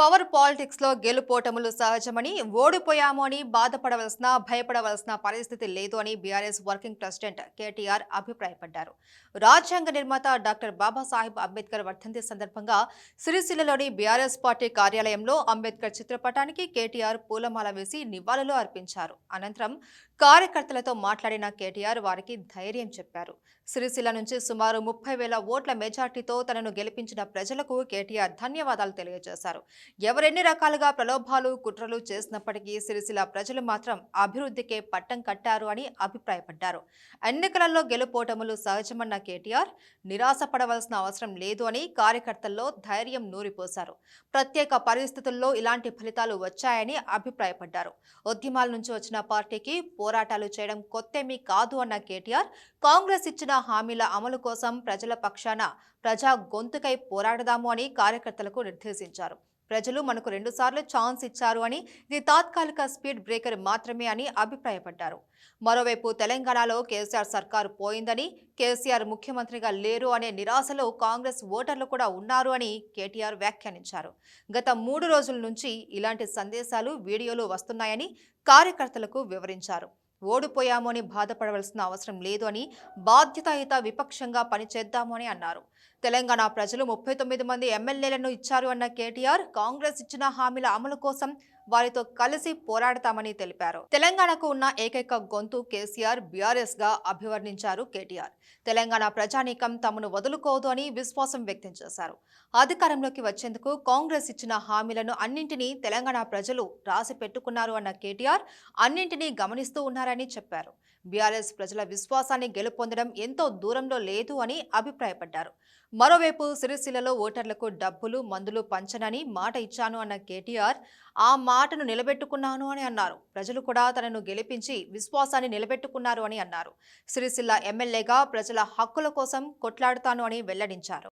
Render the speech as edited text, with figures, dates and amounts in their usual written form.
Power politics లో గెలుపోటములు సహజమని, ఓడిపోయాము అని బాధపడవలసిన భయపడవలసిన పరిస్థితి లేదు అని బీఆర్ఎస్ వర్కింగ్ ప్రెసిడెంట్ కేటీఆర్ అభిప్రాయపడ్డారు. రాజ్యాంగ నిర్మాత డాక్టర్ బాబాసాహెబ్ అంబేద్కర్ వర్ధంతి సందర్భంగా సిరిసిల్లలోని బీఆర్ఎస్ పార్టీ కార్యాలయంలో అంబేద్కర్ చిత్రపటానికి కేటీఆర్ పూలమాల వేసి నివాళులు అర్పించారు. అనంతరం కార్యకర్తలతో మాట్లాడిన కేటీఆర్ వారికి ధైర్యం చెప్పారు. సిరిసిల్ల నుంచి సుమారు 30,000 ఓట్ల మెజార్టీతో తనను గెలిపించిన ప్రజలకు కేటీఆర్ ధన్యవాదాలు తెలియజేశారు. ఎవరెన్ని రకాలుగా ప్రలోభాలు కుట్రలు చేసినప్పటికీ సిరిసిల్ల ప్రజలు మాత్రం అభివృద్ధికే పట్టం కట్టారు అని అభిప్రాయపడ్డారు. ఎన్నికలలో గెలుపోటములు సహజమన్న కేటీఆర్ నిరాశపడవలసిన అవసరం లేదు అని కార్యకర్తల్లో ధైర్యం నూరిపోశారు. ప్రత్యేక పరిస్థితుల్లో ఇలాంటి ఫలితాలు వచ్చాయని అభిప్రాయపడ్డారు. ఉద్యమాల నుంచి వచ్చిన పార్టీకి పోరాటాలు చేయడం కొత్తేమీ కాదు అన్న కేటీఆర్ కాంగ్రెస్ ఇచ్చిన హామీల అమలు కోసం ప్రజల పక్షాన ప్రజా గొంతుకై పోరాడదాము అని కార్యకర్తలకు నిర్దేశించారు. ప్రజలు మనకు 2 సార్లు ఛాన్స్ ఇచ్చారు అని, ఇది తాత్కాలిక స్పీడ్ బ్రేకర్ మాత్రమే అని అభిప్రాయపడ్డారు. మరోవైపు తెలంగాణలో కేసీఆర్ సర్కారు పోయిందని, కేసీఆర్ ముఖ్యమంత్రిగా లేరు అనే నిరాశలో కాంగ్రెస్ ఓటర్లు కూడా ఉన్నారు అని కేటీఆర్ వ్యాఖ్యానించారు. గత 3 రోజుల నుంచి ఇలాంటి సందేశాలు, వీడియోలు వస్తున్నాయని కార్యకర్తలకు వివరించారు. ఓడిపోయాము అని బాధపడవలసిన అవసరం లేదు అని, బాధ్యతాయుత విపక్షంగా పనిచేద్దాము అని అన్నారు. తెలంగాణ ప్రజలు 39 మంది ఎమ్మెల్యేలను ఇచ్చారు అన్న కేటీఆర్ కాంగ్రెస్ ఇచ్చిన హామీల అమలు కోసం వారితో కలిసి పోరాడతామని తెలిపారు. తెలంగాణకు ఉన్న ఏకైక గొంతు కేసీఆర్, బీఆర్ఎస్ గా అభివర్ణించారు కేటీఆర్. తెలంగాణ ప్రజానీకం తమను వదులుకోదు అని విశ్వాసం వ్యక్తం చేశారు. అధికారంలోకి వచ్చేందుకు కాంగ్రెస్ ఇచ్చిన హామీలను అన్నింటినీ తెలంగాణ ప్రజలు రాసి పెట్టుకున్నారు అన్న కేటీఆర్ అన్నింటినీ గమనిస్తూ ఉన్నారని చెప్పారు. బీఆర్ఎస్ ప్రజల విశ్వాసాన్ని గెలుపొందడం ఎంతో దూరంలో లేదు అని అభిప్రాయపడ్డారు. మరోవైపు సిరిసిల్లలో ఓటర్లకు డబ్బులు, మందులు పంచనని మాట ఇచ్చాను అన్న కేటీఆర్ ఆ మాటను నిలబెట్టుకున్నాను అని అన్నారు. ప్రజలు కూడా తనను గెలిపించి విశ్వాసాన్ని నిలబెట్టుకున్నారు అని అన్నారు. సిరిసిల్ల ఎమ్మెల్యేగా ప్రజల హక్కుల కోసం కొట్లాడుతాను అని వెల్లడించారు.